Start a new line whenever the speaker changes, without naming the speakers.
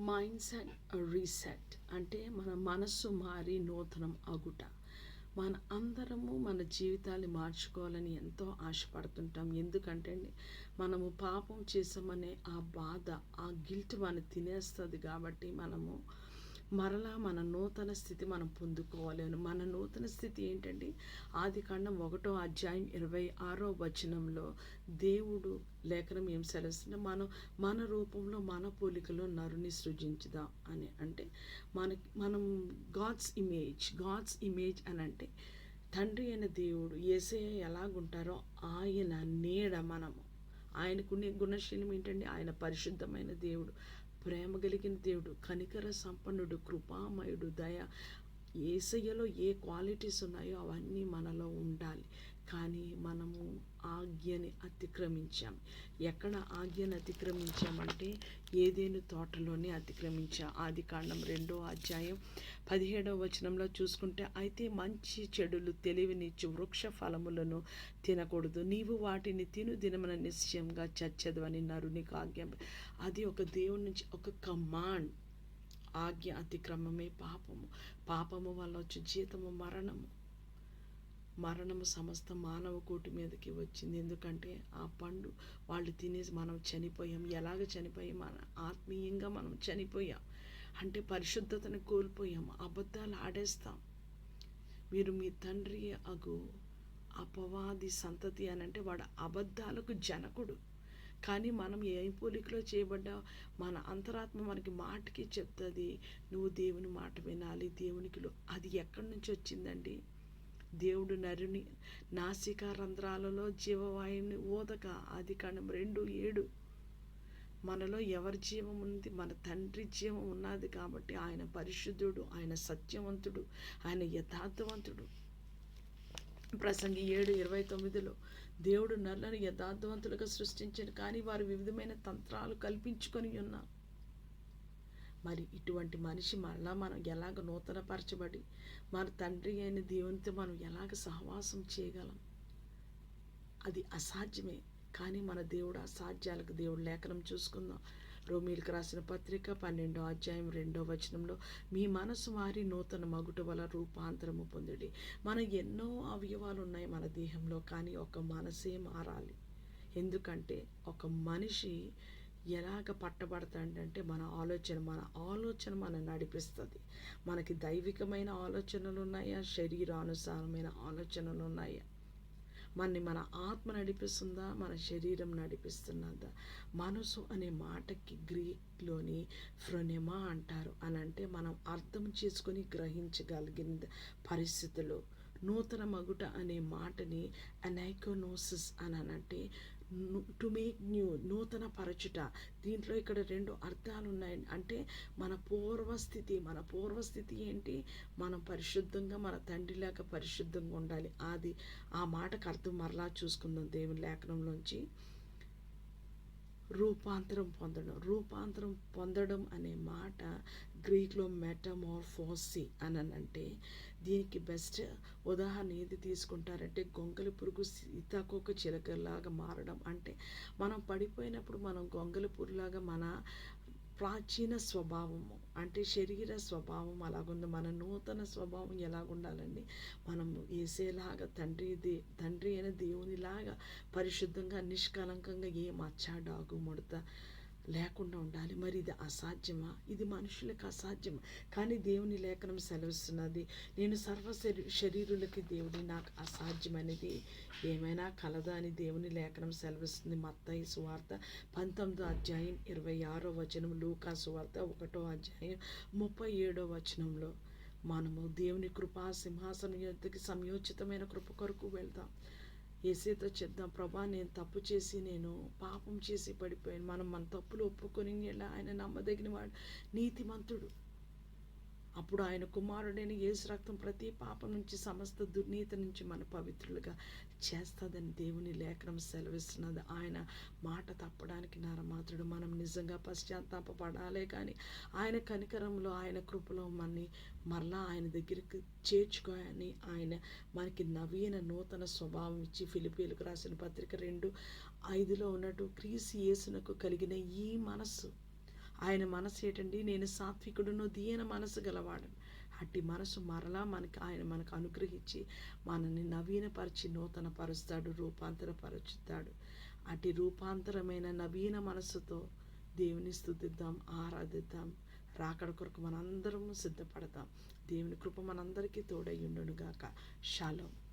Mind set reset అంటే మన మనస్సు మారి నూతనం అగుట. మన అందరము మన జీవితాన్ని మార్చుకోవాలని ఎంతో ఆశపడుతుంటాం. ఎందుకంటే మనము పాపం చేసామనే ఆ బాధ, ఆ గిల్ట్ మనం తినేస్తుంది. కాబట్టి మనము మరలా మన నూతన స్థితి మనం పొందుకోవాలని. మన నూతన స్థితి ఏంటంటే ఆదికాండం 1:26 దేవుడు లేఖనం ఏం సెలవుస్తుంది, మన రూపంలో మన పోలికలో నరుని సృజించుదాం అని. అంటే మనం గాడ్స్ ఇమేజ్ అని అంటే తండ్రి అయిన దేవుడు యేసయ్య ఎలాగుంటారో ఆయన నీడ మనము. ఆయనకునే గుణశీలం ఏంటంటే ఆయన పరిశుద్ధమైన దేవుడు, ప్రేమ కలిగిన దేవుడు, కనికర సంపన్నుడు, కృపామయుడు, దయ. యేసయ్యలో ఏ క్వాలిటీస్ ఉన్నాయో అవన్నీ మనలో ఉండాలి. కానీ మనము ఆజ్ఞని అతిక్రమించాం. ఎక్కడ ఆజ్ఞని అతిక్రమించామంటే ఏదేను తోటలోనే అతిక్రమించాం. ఆదికాండం 2:17 చూసుకుంటే, అయితే మంచి చెడులు తెలివినిచ్చు వృక్ష ఫలములను తినకూడదు, నీవు వాటిని తిను దినమున నిశ్చయంగా చచ్చెదవు అని నరునికి ఆజ్ఞ. అది ఒక దేవుడి నుంచి ఒక కమాండ్. ఆజ్ఞ అతిక్రమమే పాపము వల్ల వచ్చే జీతము మరణము సమస్త మానవ కోటి మీదకి వచ్చింది. ఎందుకంటే ఆ పండు వాళ్ళు తినేసి మనం చనిపోయాం. ఎలాగ చనిపోయాం? మన ఆత్మీయంగా మనం చనిపోయాం. అంటే పరిశుద్ధతను కోల్పోయాం, అబద్ధాలు ఆడేస్తాం. మీరు మీ తండ్రి అగు అపవాది సంతతి అని అంటే వాడు అబద్ధాలకు జనకుడు. కానీ మనం ఏ పోలికలో చేయబడ్డా మన అంతరాత్మ మనకి మాటకి చెప్తుంది, నువ్వు దేవుని మాట వినాలి. దేవునికిలో అది ఎక్కడి నుంచి వచ్చిందండి? దేవుడు నరుని నాసికా రంధ్రాలలో జీవవాయుని ఊదక. ఆదికాండం 2:7. మనలో ఎవరి జీవం ఉంది? మన తండ్రి జీవం ఉన్నది. కాబట్టి ఆయన పరిశుద్ధుడు, ఆయన సత్యవంతుడు, ఆయన యథార్థవంతుడు. ప్రసంగి 7:29 దేవుడు నరులను యథార్థవంతులుగా సృష్టించాడు, కానీ వారు వివిధమైన తంత్రాలు కల్పించుకొని ఉన్నారు. మరి ఇటువంటి మనిషి మళ్ళా మనం ఎలాగ నూతనపరచబడి మన తండ్రి అయిన దేవునితో మనం ఎలాగ సహవాసం చేయగలం? అది అసాధ్యమే. కానీ మన దేవుడు అసాధ్యాలకు దేవుడు. లేఖనం చూసుకుందాం. రోమీయులకు రాసిన పత్రిక 12:2 మీ మనసు మారి నూతన మగుట వల్ల రూపాంతరము పొందుడి. మన ఎన్నో అవయవాలు ఉన్నాయి మన దేహంలో, కానీ ఒక మనసే మారాలి. ఎందుకంటే ఒక మనిషి ఎలాగ పట్టబడతాడంటే మన ఆలోచన మనం నడిపిస్తుంది. మనకి దైవికమైన ఆలోచనలు ఉన్నాయా? శరీరానుసారమైన ఆలోచనలు ఉన్నాయా? మన ఆత్మ నడిపిస్తుందా? మన శరీరం నడిపిస్తున్నదా? మనసు అనే మాటకి గ్రీక్లోని ఫ్రొనెమా అంటారు. అని అంటే మనం అర్థం చేసుకొని గ్రహించగలిగిన పరిస్థితులు. నూతన మగుట అనే మాటని అనైకోనోసిస్ అని అంటే టు మేక్ న్యూ, నూతన పరచుట. దీంట్లో ఇక్కడ 2 అర్థాలు ఉన్నాయి. అంటే మన పూర్వస్థితి ఏంటి? మనం పరిశుద్ధంగా మన తండ్రిలాగా పరిశుద్ధంగా ఉండాలి. ఆ మాటకు అర్థం మరలా చూసుకుందాం దేవుని లేఖనంలోంచి. రూపాంతరం పొందడం అనే మాట గ్రీక్లో మెటమోర్ఫోసి అని అంటే దీనికి బెస్ట్ ఉదాహరణ ఏది తీసుకుంటారంటే గొంగలి పురుగు సీతాకోక చిలకలాగా మారడం. అంటే మనం పడిపోయినప్పుడు మనం గొంగలి పురుగులాగా మన ప్రాచీన స్వభావము అంటే శరీర స్వభావం అలాగుంది. మన నూతన స్వభావం ఎలాగుండాలండి? మనం వేసేలాగా తండ్రి అయిన దేవునిలాగా పరిశుద్ధంగా నిష్కలంకంగా ఏ మచ్చ డాగు ముడత లేకుండా ఉండాలి. మరి ఇది అసాధ్యమా? ఇది మనుషులకు అసాధ్యం. కానీ దేవుని లేఖనం సెలవిస్తున్నది, నేను శరీరులకి దేవుడి నాకు అసాధ్యమనేది ఏమైనా కలదా అని దేవుని లేఖనం సెలవిస్తుంది. మత్తయి సువార్త 19:26, లూకా సువార్త 1:37 మనము దేవుని కృపా సింహాసనం యొద్దకి సంయోచితమైన కృప కొరకు వెళ్దాం. యేసేతో చెప్దాం, ప్రభా నేను తప్పు చేసి నేను పాపం చేసి పడిపోయాను. మన తప్పులు ఒప్పుకొని ఆయన నమ్మదగిన వాడు, నీతిమంతుడు. అప్పుడు ఆయన కుమారుడైన యేసు రక్తం ప్రతి పాపం నుంచి సమస్త దుర్నీతి నుంచి మన పవిత్రులుగా చేస్తుందని దేవుని లేఖనం సెలవిస్తున్నది. ఆయన మాట తప్పడానికి నరమాత్రుడు. మనం నిజంగా పశ్చాత్తాపడాలే కానీ ఆయన కనికరంలో ఆయన కృపలో మరలా ఆయన దగ్గరికి చేర్చుకోని ఆయన మనకి నవీన నూతన స్వభావం ఇచ్చి ఫిలిప్పీయులకు రాసిన పత్రిక 2:5 ఉన్నట్టు క్రీస్తు యేసునకు కలిగిన ఈ మనస్సు ఆయన మనసు ఏంటండి, నేను సాత్వికుడును దీన మనసు గలవాడను. అట్టి మనసు మరలా మనకు అనుగ్రహించి మనల్ని నవీనపరిచి నూతన పరుస్తాడు, రూపాంతరపరుచుతాడు. అట్టి రూపాంతరమైన నవీన మనసుతో దేవుని స్తుతిద్దాం, ఆరాధిద్దాం. రాకడ కొరకు మనందరం సిద్ధపడదాం. దేవుని కృప మనందరికీ తోడై ఉండును గాక. షాలోమ్.